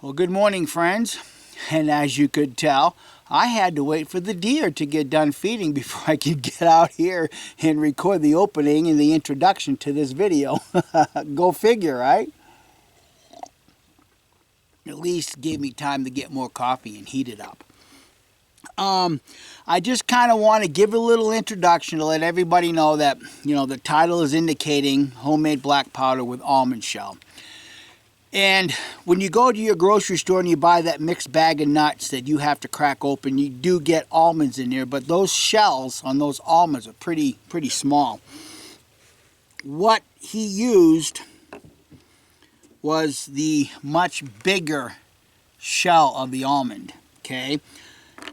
Well, good morning, friends. And as you could tell, I had to wait for the deer to get done feeding before I could get out here and record the opening and the introduction to this video. Go figure, right? At least gave me time to get more coffee and heat it up. I just kind of want to give a little introduction to let everybody know that, the title is indicating homemade black powder with almond shell. And when you go to your grocery store and you buy that mixed bag of nuts that you have to crack open, you do get almonds in there, but those shells on those almonds are pretty small. What he used was the much bigger shell of the almond, okay?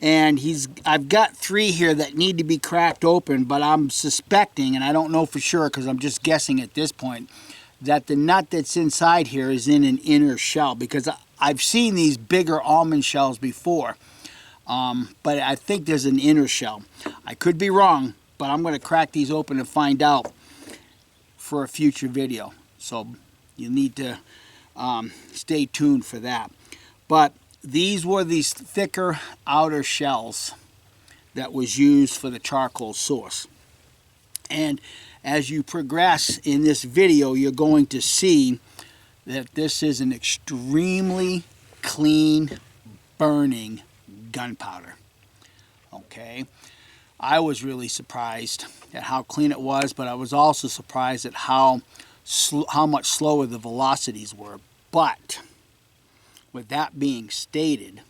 And I've got 3 here that need to be cracked open, but I'm suspecting, and I don't know for sure because I'm just guessing at this point, that the nut that's inside here is in an inner shell, because I've seen these bigger almond shells before, but I think there's an inner shell. I could be wrong, but I'm going to crack these open and find out for a future video. So you need to stay tuned for that. But these were these thicker outer shells that was used for the charcoal sauce. And as you progress in this video, you're going to see that this is an extremely clean burning gunpowder. Okay, I was really surprised at how clean it was, but I was also surprised at how much slower the velocities were. But with that being stated,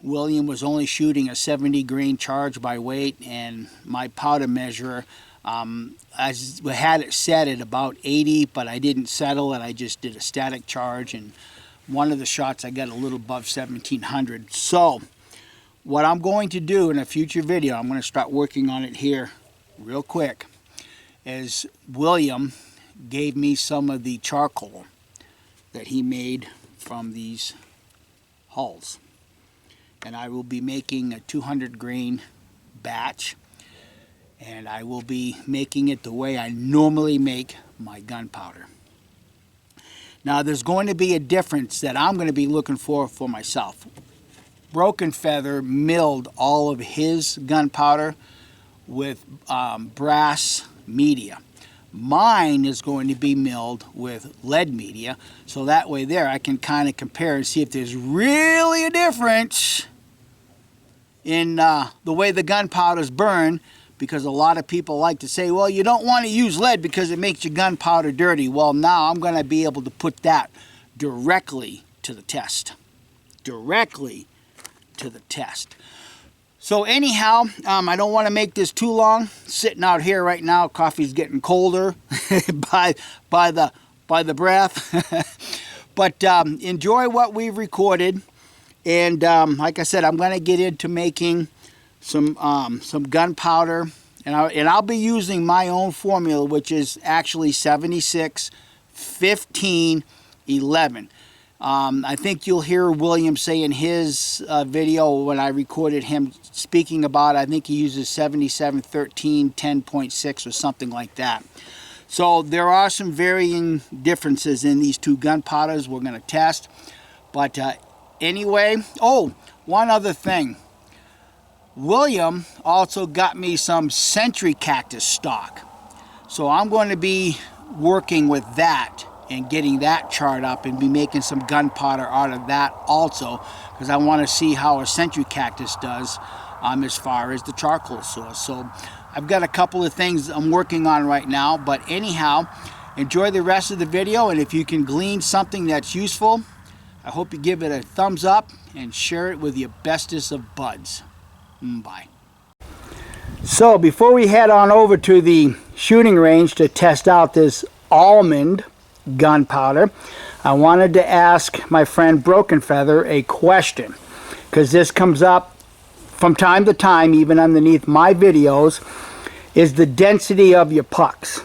William was only shooting a 70 grain charge by weight, and my powder measurer, I had it set at about 80, but I didn't settle it. I just did a static charge, and one of the shots I got a little above 1700. So what I'm going to do in a future video, I'm going to start working on it here real quick, is William gave me some of the charcoal that he made from these hulls. And I will be making a 200 grain batch, and I will be making it the way I normally make my gunpowder. Now there's going to be a difference that I'm going to be looking for myself. Broken Feather milled all of his gunpowder with brass media. Mine is going to be milled with lead media, so that way there I can kind of compare and see if there's really a difference in the way the gunpowders burn, because a lot of people like to say, well, you don't want to use lead because it makes your gunpowder dirty. Well, now I'm going to be able to put that directly to the test. Directly to the test. So anyhow, I don't want to make this too long. Sitting out here right now, coffee's getting colder by the breath. But enjoy what we've recorded. And like I said, I'm going to get into making some gunpowder, and I'll be using my own formula, which is actually 76, 15, 11. I think you'll hear William say in his video when I recorded him speaking about, I think he uses 77, 13, 10.6 or something like that. So there are some varying differences in these 2 gunpowders we're going to test. But anyway, one other thing. William also got me some century cactus stock. So I'm going to be working with that and getting that charred up and be making some gunpowder out of that also, because I want to see how a century cactus does as far as the charcoal source. So I've got a couple of things I'm working on right now, but anyhow, enjoy the rest of the video, and if you can glean something that's useful, I hope you give it a thumbs up and share it with your bestest of buds. Bye. So before we head on over to the shooting range to test out this almond gunpowder, I wanted to ask my friend Broken Feather a question, because this comes up from time to time, even underneath my videos, is the density of your pucks.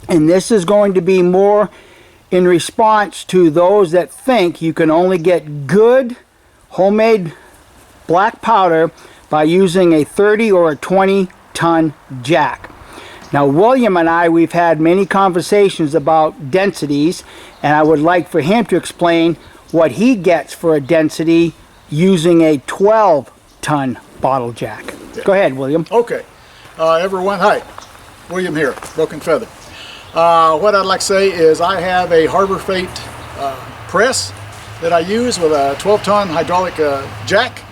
And this is going to be more in response to those that think you can only get good homemade black powder by using a 30 or a 20 ton jack. Now William and I, we've had many conversations about densities, and I would like for him to explain what he gets for a density using a 12-ton bottle jack. Yeah. Go ahead, William. Okay. Everyone, hi. William here, Broken Feather. What I'd like to say is I have a Harbor Freight press that I use with a 12-ton hydraulic jack.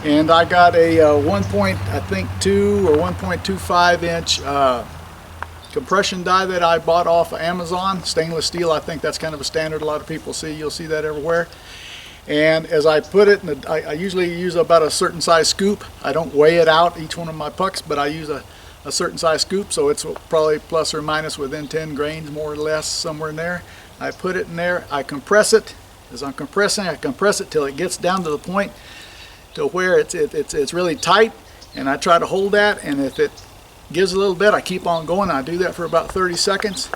And I got a 1.2 or 1.25 inch compression die that I bought off of Amazon, stainless steel. I think that's kind of a standard a lot of people see. You'll see that everywhere. And as I put it, I usually use about a certain size scoop. I don't weigh it out, each one of my pucks, but I use a certain size scoop, so it's probably plus or minus within 10 grains, more or less, somewhere in there. I put it in there, I compress it. As I'm compressing, I compress it till it gets down to the point to where it's really tight, and I try to hold that, and if it gives a little bit, I keep on going. I do that for about 30 seconds.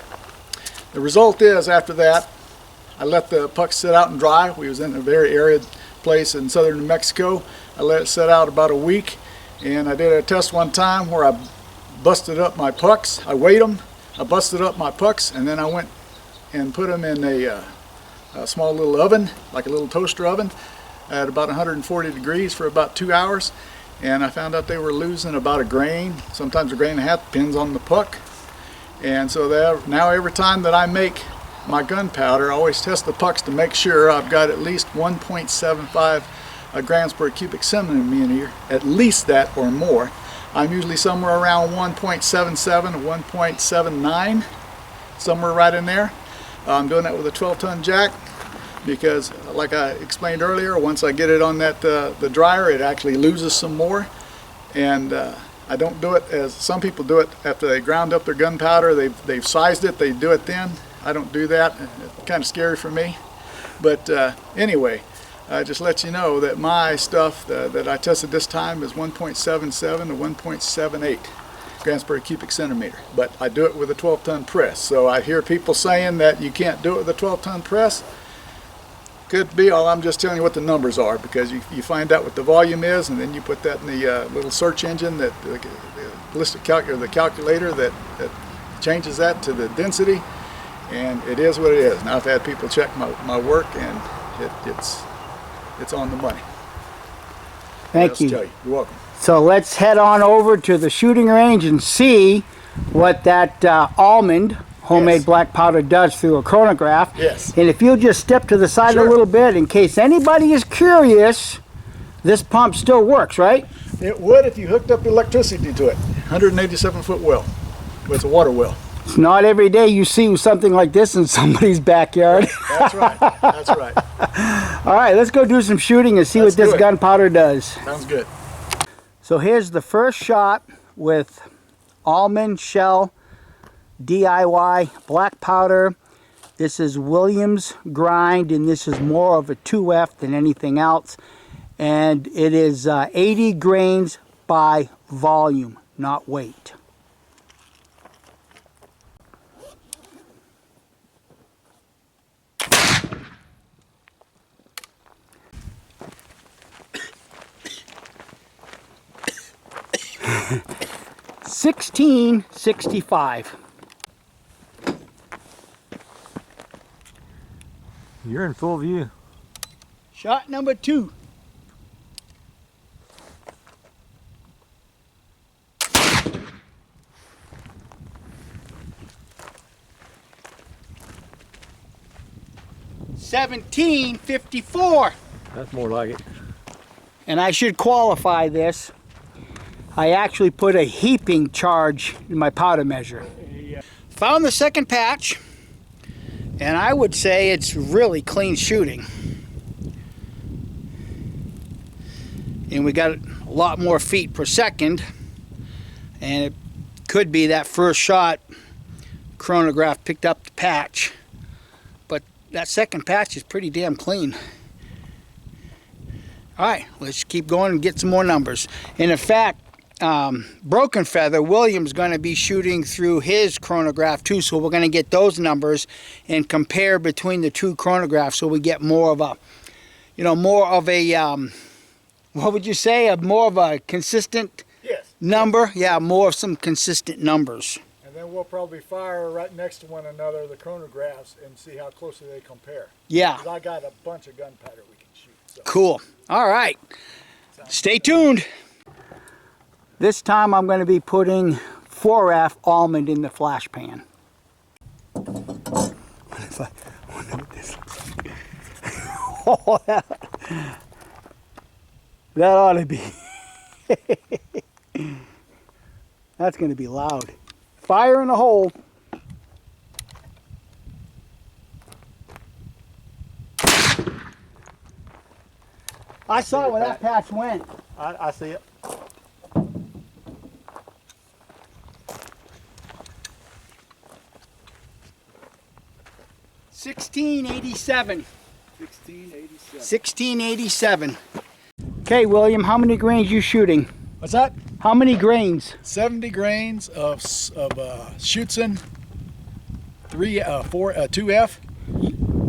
The result is, after that, I let the puck sit out and dry. We was in a very arid place in southern New Mexico. I let it sit out about a week, and I did a test one time where I busted up my pucks. I weighed them, I busted up my pucks, and then I went and put them in a small little oven, like a little toaster oven, at about 140 degrees for about 2 hours. And I found out they were losing about a grain, sometimes a grain and a half, depends on the puck. And so now every time that I make my gunpowder, I always test the pucks to make sure I've got at least 1.75 grams per cubic centimeter, at least that or more. I'm usually somewhere around 1.77 or 1.79, somewhere right in there. I'm doing that with a 12-ton jack because, like I explained earlier, once I get it on that the dryer, it actually loses some more. And I don't do it as some people do it after they ground up their gunpowder. They've sized it, they do it then. I don't do that. It's kind of scary for me. But anyway, I just let you know that my stuff that I tested this time is 1.77 to 1.78 grams per cubic centimeter. But I do it with a 12-ton press. So I hear people saying that you can't do it with a 12-ton press. Could be. All I'm just telling you what the numbers are, because you find out what the volume is, and then you put that in the little search engine, that the calculator that changes that to the density, and it is what it is. Now I've had people check my work, and it's on the money. Thank you. Tell you. You're welcome. So let's head on over to the shooting range and see what that Almond homemade black powder does through a chronograph. Yes. And if you'll just step to the side a little bit, in case anybody is curious, this pump still works, right? It would if you hooked up electricity to it. 187-foot well. It's a water well. It's not every day you see something like this in somebody's backyard. That's right. That's right. All right, let's go do some shooting and see what this gunpowder does. Sounds good. So here's the first shot with Almond Shell DIY black powder. This is Williams grind, and this is more of a 2F than anything else. And it is 80 grains by volume, not weight. $16.65. You're in full view. Shot number 2. $17.54. That's more like it. And I should qualify this. I actually put a heaping charge in my powder measure. Found the second patch, and I would say it's really clean shooting. And we got a lot more feet per second, and it could be that first shot chronograph picked up the patch, but that second patch is pretty damn clean. All right, let's keep going and get some more numbers. And in fact, Broken Feather, William's going to be shooting through his chronograph too, so we're going to get those numbers and compare between the two chronographs, so we get more of a, what would you say, more of a consistent number? Yeah, more of some consistent numbers. And then we'll probably fire right next to one another the chronographs and see how closely they compare. Yeah. 'Cause I got a bunch of gunpowder we can shoot. So. Cool. All right. Stay tuned. This time I'm going to be putting 4F Almond in the flash pan. Oh, that ought to be. That's going to be loud. Fire in the hole. I saw where that patch went. I see it. 1687. 1687. 1687. Okay, William, how many grains you shooting? What's that? How many grains? 70 grains of Schutzen 2F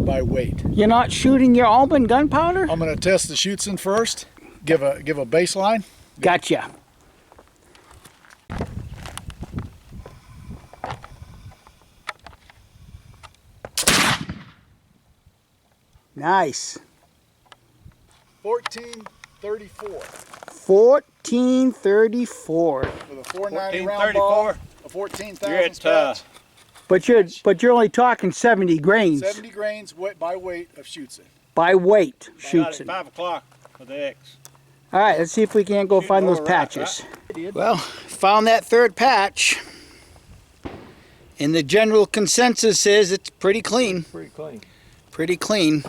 by weight. You're not shooting your Almond gunpowder? I'm going to test the Schutzen first. Give a baseline. Gotcha. Nice. 1434 1434. with a 490 round ball, a 14,000 patch. But you're only talking 70 grains 70 grains by weight of Schutzen. by weight At shoots. 5 o'clock with the X. All right, let's see if we can't go find those over right, patches. Well, found that third patch. And the general consensus is it's pretty clean. Pretty clean. Pretty clean.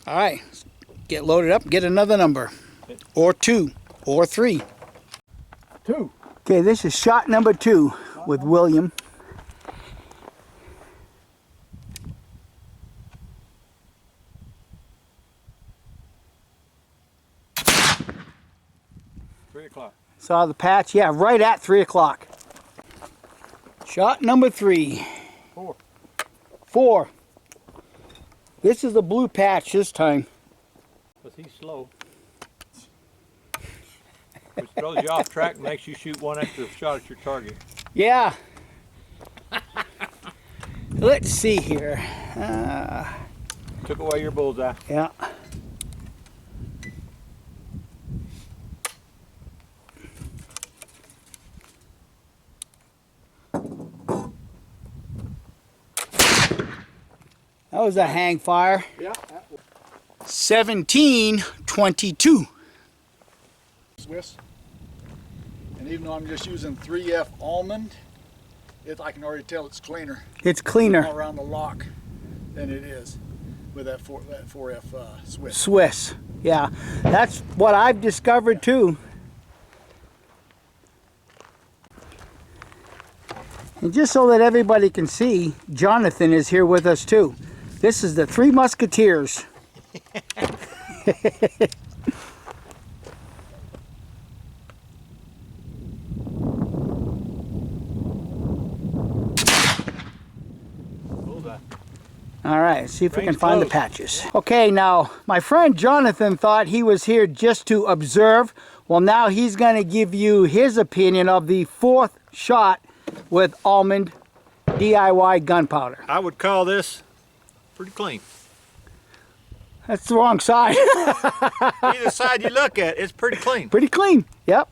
All right, get loaded up, get another number. Or 2, or 3. 2. Okay, this is shot number 2 with William. Saw the patch, yeah, right at 3 o'clock. Shot number 3. 4. 4. This is the blue patch this time. But he's slow. Which throws you off track and makes you shoot one extra shot at your target. Yeah. Let's see here. Took away your bullseye. Yeah. That was a hang fire. Yeah. 1722. Swiss. And even though I'm just using 3F Almond, I can already tell it's cleaner It's cleaner. all around the lock than it is with that 4F Swiss. Swiss. Yeah. That's what I've discovered too. And just so that everybody can see, Jonathan is here with us too. This is the Three Musketeers. All right, let's see if we can find the patches. Okay, now my friend Jonathan thought he was here just to observe. Well, now he's going to give you his opinion of the 4th shot with Almond DIY gunpowder. I would call this pretty clean. That's the wrong side. Either side you look at, it's pretty clean. Pretty clean. Yep.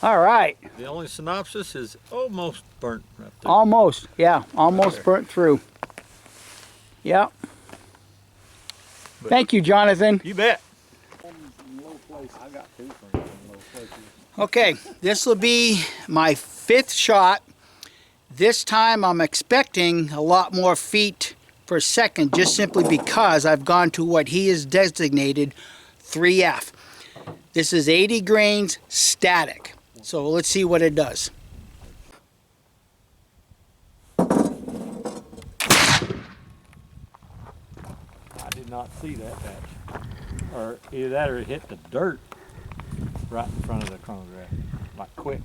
All right. The only synopsis is almost burnt right there. Almost. Yeah, almost burnt through. Yep. But thank you, Jonathan. You bet. Okay, this will be my 5th shot. This time I'm expecting a lot more feet per second, just simply because I've gone to what he has designated 3F. This is 80 grains static. So let's see what it does. I did not see that patch. Or either that or it hit the dirt right in front of the chronograph. Like quick.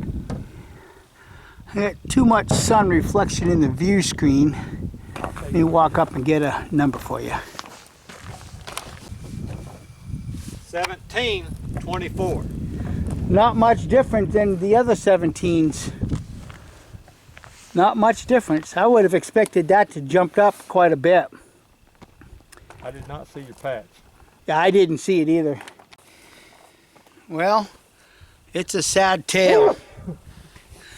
I got too much sun reflection in the view screen. Let me walk up and get a number for you. 1724. Not much different than the other 17s. Not much difference. I would have expected that to jump up quite a bit. I did not see your patch. Yeah, I didn't see it either. Well, it's a sad tale.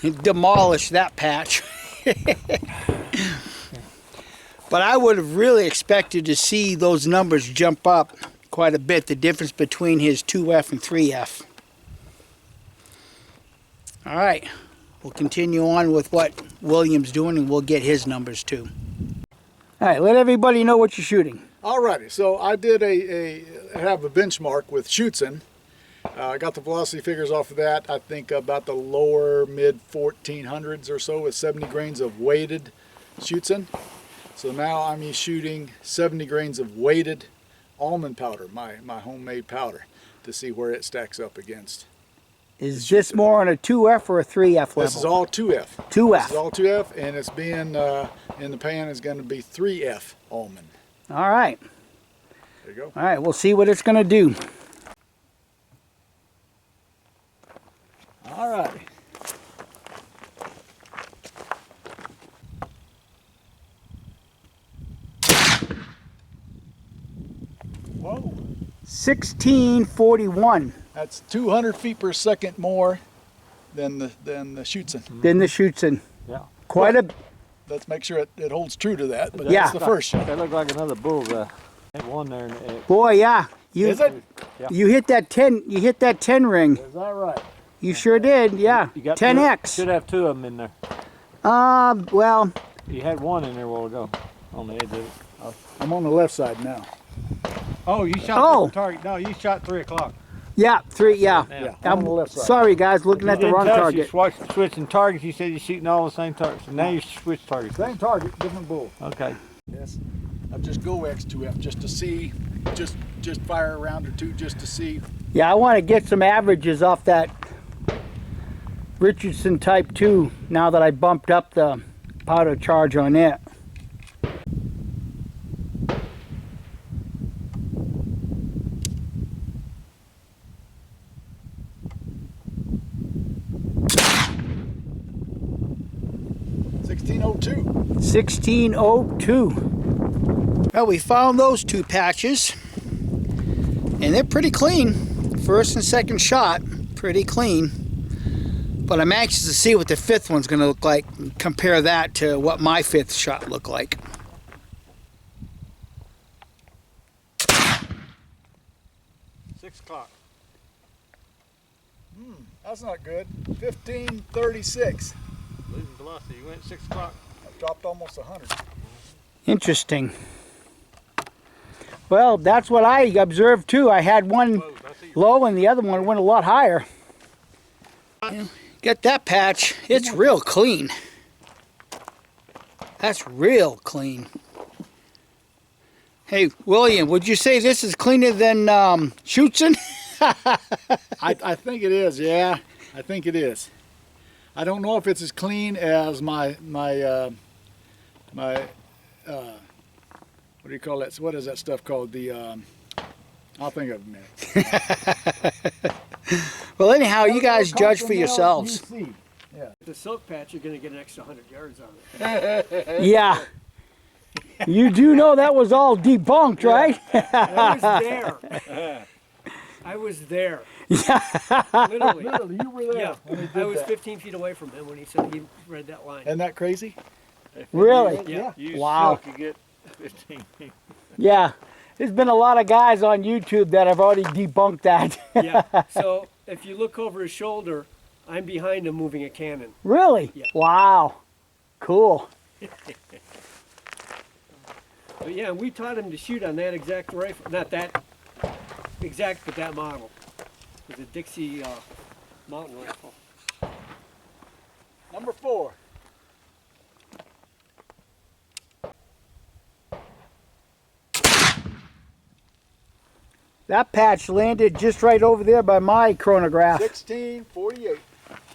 It demolished that patch. But I would have really expected to see those numbers jump up quite a bit, the difference between his 2F and 3F. All right, we'll continue on with what William's doing and we'll get his numbers too. All right, let everybody know what you're shooting. Alrighty, so I did have a benchmark with Schutzen. I got the velocity figures off of that. I think about the lower mid 1400s or so with 70 grains of weighted Schutzen. So now I'm shooting 70 grains of weighted almond powder, my homemade powder, to see where it stacks up against. Is this more on a 2F or a 3F level? This is all 2F. 2F. This is all 2F, and it's being in the pan is going to be 3F almond. All right. There you go. All right, we'll see what it's going to do. All right. Whoa. 1641. That's 200 feet per second more than the Schutzen. Then the Schutzen. Yeah. Quite a... Let's make sure it holds true to that. But Yeah. that's the first shot. That looked like another bullseye. Had one there in the egg. Boy, yeah. Is it? You hit that 10. You hit that 10 ring. Is that right? You sure did. Yeah. You got 10x. Should have two of them in there. Well, You had one in there a while ago on the edge of it. I'm on the left side now. Oh, you shot Oh. the target. No, you shot 3 o'clock. yeah, 3. Yeah. Yeah. I'm on the left side. Sorry, guys, looking at the wrong target. You switching targets. You said you're shooting all the same targets. So now you switch targets. Same target, different bull. Okay. Yes. I'll just go X2F just to see, just fire a round or two just to see. Yeah, I want to get some averages off that Richardson Type 2 now that I bumped up the powder charge on it. $16.02. 1602. Well, we found those two patches, and they're pretty clean. First and second shot, pretty clean. But I'm anxious to see what the fifth one's going to look like. And compare that to what my fifth shot looked like. 6 o'clock. That's not good. 1536. Losing velocity. You went at 6 o'clock. I've dropped almost 100. Interesting. Well, that's what I observed too. I had one low and the other one went a lot higher. Get that patch. It's real clean. That's real clean. Hey, William, would you say this is cleaner than Schutzen? I think it is, yeah. I think it is. I don't know if it's as clean as my what do you call that? What is that stuff called? The I'll think of it in a minute. Well, anyhow, you guys judge for yourselves. Yeah. The silk patch, you're going to get an extra 100 yards on it. Yeah. You do know that was all debunked, right? I was there. I was there. Yeah. Literally. Literally, you were there. Yeah. when he I did was that. 15 feet away from him when he said he read that line. Isn't that crazy? Really? Yeah. You Wow. silk, you get 15. Yeah. There's been a lot of guys on YouTube that have already debunked that. Yeah. So if you look over his shoulder, I'm behind him moving a cannon. Really? Yeah. Wow. Cool. But yeah, we taught him to shoot on that exact rifle. Not that exact, but that model. It was a Dixie mountain rifle. Number 4. That patch landed just right over there by my chronograph. 1648.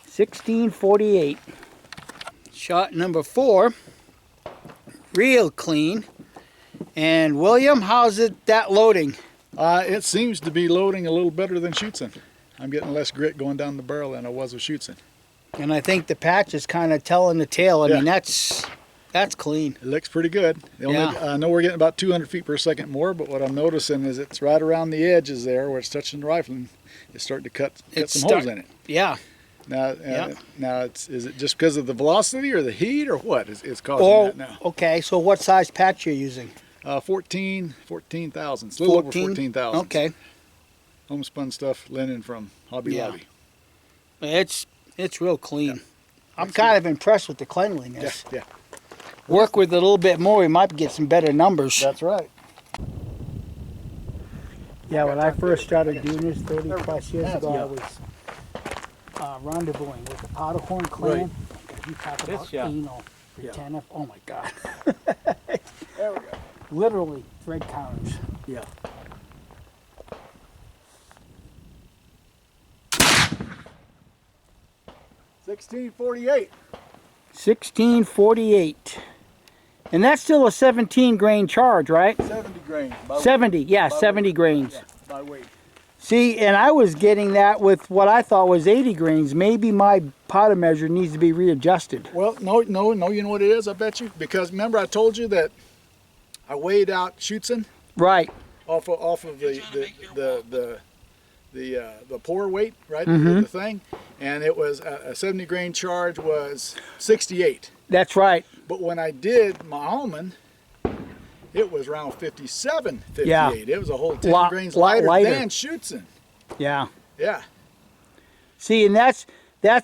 1648. Shot number 4. Real clean. And William, how's that loading? It seems to be loading a little better than Schutzen. I'm getting less grit going down the barrel than I was with Schutzen. And I think the patch is kind of telling the tale. I Yeah. mean, that's clean. It looks pretty good. I know we're getting about 200 feet per second more, but what I'm noticing is it's right around the edges there where it's touching the rifle, and it's starting to cut some holes in it. Yeah. Now, is it just because of the velocity or the heat or what is causing that now? Okay, so what size patch you're using? 14,000. It's a little over 14,000. Okay. Homespun stuff, linen from Hobby Yeah. Lobby. It's real clean. I'm kind of impressed with the Yeah, cleanliness. yeah. Work with it a little bit more, we might get some better numbers. That's right. Yeah, when I first started doing this 30 plus years ago, I was rendezvousing with the Powderhorn clan. Right. You talk This about shot. anal retentive. Oh my God. There we go. Literally thread counters. Yeah. $16.48. 1648. And that's still a 17 grain charge, right? 70 grains. By 70, yeah, By 70 weight. grains. Yeah, by weight. See, and I was getting that with what I thought was 80 grains. Maybe my powder measure needs to be readjusted. Well, no, you know what it is, I bet you? Because remember I told you that I weighed out Schutzen Right. off of the pour weight, right? Mm-hmm. The thing. And it was a 70 grain charge was 68. That's right. But when I did my almond, it was around 57, 58. Yeah. It was a whole 10 Lot grains lighter lighter. than Schutzen. Yeah. Yeah. See, and that's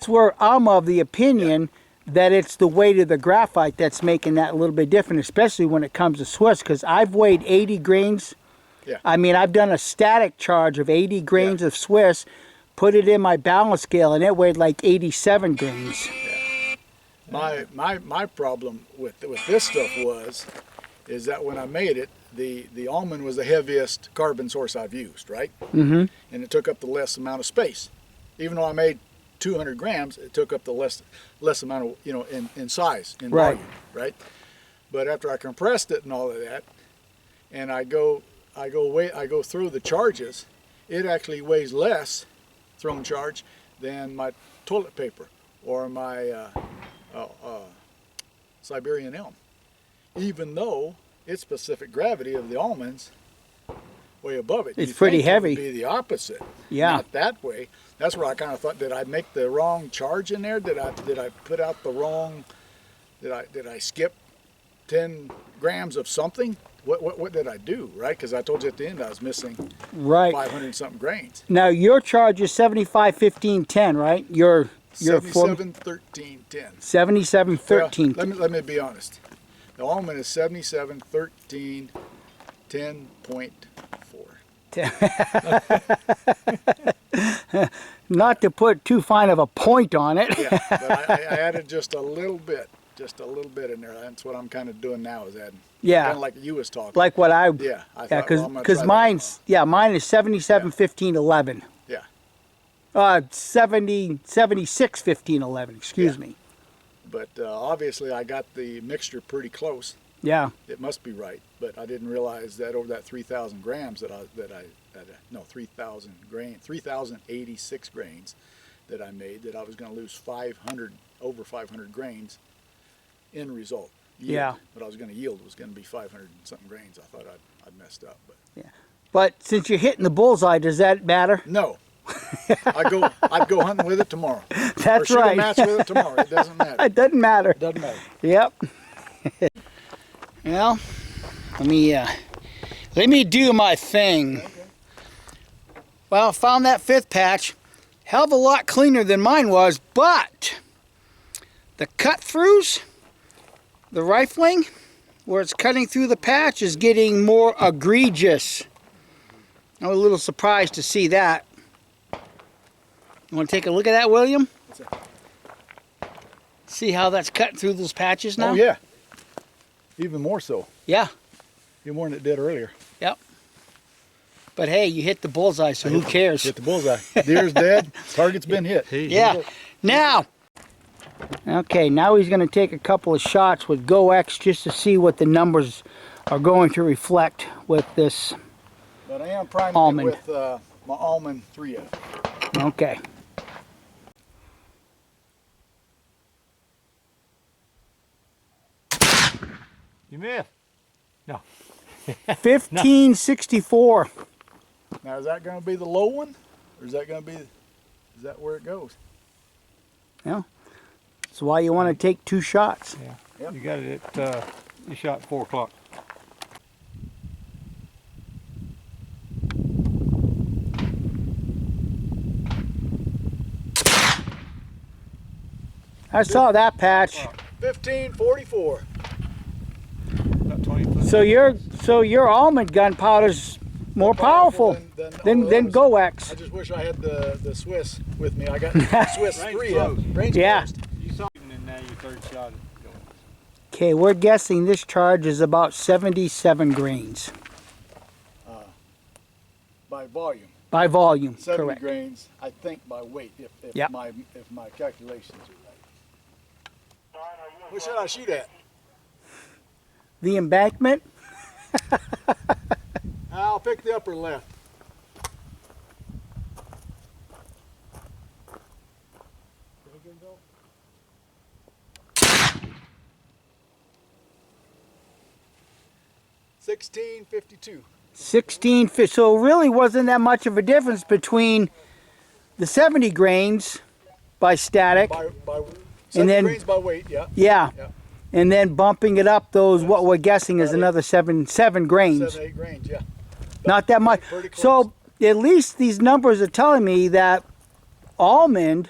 where I'm of the opinion that it's the weight of the graphite that's making that a little bit different, especially when it comes to Swiss, because I've weighed 80 grains. Yeah. I mean, I've done a static charge of 80 grains of Swiss, put it in my balance scale, and it weighed like 87 grains. My problem with this stuff is that when I made it, the almond was the heaviest carbon source I've used, right? Mm-hmm. And it took up the less amount of space. Even though I made 200 grams, it took up the less amount of, in size, in Right. volume, right? But after I compressed it and all of that, and I go through the charges, it actually weighs less thrown charge than my toilet paper or my Siberian elm, even though its specific gravity of the almonds way above it. It's You'd pretty think it heavy. would be the opposite. Yeah. Not that way. That's where I kind of thought, did I make the wrong charge in there? Did I put out the wrong? Did I skip 10 grams of something? What did I do, right? Because I told you at the end I was missing Right. 500 something grains. Now, your charge is 75, 15, 10, right? Your 77, 13, 10. 77, 13. Well, let me be honest. The almond is 77, 13, 10.4. Not to put too fine of a point on it. Yeah, but I added just a little bit in there. That's what I'm kind of doing now, is adding. Yeah. Kind of like you was talking. Like what I... Yeah, I Yeah, thought, well, I'm gonna because try that mine's... Yeah, mine is 77, 15, 11. Yeah. 76, 15, 11. Excuse me. But obviously I got the mixture pretty close. Yeah. It must be right, but I didn't realize that over that 3,000 grams 3,086 grains that I made, that I was going to lose over 500 grains in result. Yield. Yeah. What I was going to yield was going to be 500 and something grains. I thought I'd messed up, but But since you're hitting the bullseye, does that matter? no. I'd go hunting with it tomorrow. That's or shoot right. a match with it tomorrow. It doesn't matter. It doesn't matter. It doesn't matter. Yep. Well, let me do my thing. Well, I found that fifth patch. Hell of a lot cleaner than mine was, but the cut throughs, the rifling, where it's cutting through the patch is getting more egregious. I was a little surprised to see that. You want to take a look at that, William? See how that's cutting through those patches now? Oh yeah. Even more so. Yeah. Even more than it did earlier. Yep. But hey, you hit the bullseye, so who cares? Hit the bullseye. Deer's dead. Target's been hit. Yeah. Now, okay, now he's going to take a couple of shots with Go X just to see what the numbers are going to reflect with this. But I am priming Almond. it with my Almond 3F. Okay. You missed. No. 1564. Now, is that going to be the low one, or is that going to be? Is that where it goes? Yeah. That's why you want to take 2 shots. Yeah. Yep. You got it at, you shot 4 o'clock. I saw that patch. 1544. About 20 foot. So your almond gunpowder's more powerful than GoX. I just wish I had the Swiss with me. I got Swiss Range 3 close. range Yeah. closed. You saw it and now your 3rd shot is going. Okay, we're guessing this charge is about 77 grains By volume. by volume. 70 Correct. grains, I think, by weight, if Yep. my calculations are right. What should I shoot at? The embankment. I'll pick the upper left. $16.52. 16. So it really wasn't that much of a difference between the 70 grains by static. By 70 then- grains by weight, yeah. Yeah. Yeah. And then bumping it up those, what we're guessing is another seven grains. 7, 8 grains, yeah. Not that much. Pretty close. So at least these numbers are telling me that Almond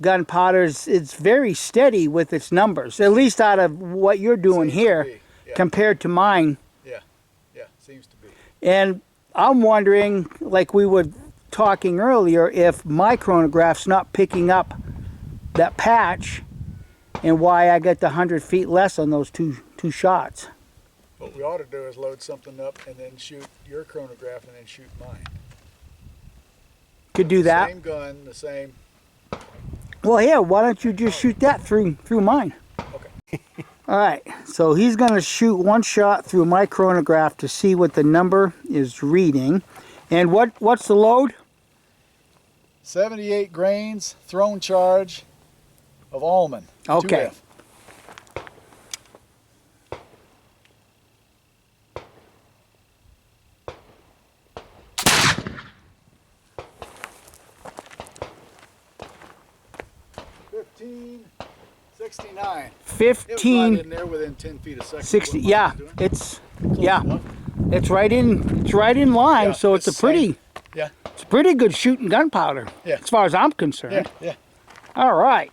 gunpowder it's very steady with its numbers. At least out of what you're doing Seems to here be, yeah. compared to mine. Yeah, seems to be. And I'm wondering, like we were talking earlier, if my chronograph's not picking up that patch and why I get the 100 feet less on those two shots. What we ought to do is load something up and then shoot your chronograph and then shoot mine. Could do that. Same gun, the same. Well, here, why don't you just shoot that through mine? Okay. All right, so he's going to shoot 1 shot through my chronograph to see what the number is reading. And what's the load? 78 grains, thrown charge of almond. Okay. 2F. $15.69. It was 15. right in there within 10 feet a second. 60. What Yeah, mine's doing. it's Close yeah, enough. it's right in line. Yeah, So it's a it's the same. pretty Yeah, it's pretty good shooting gunpowder. Yeah. As far as I'm concerned. yeah. All right.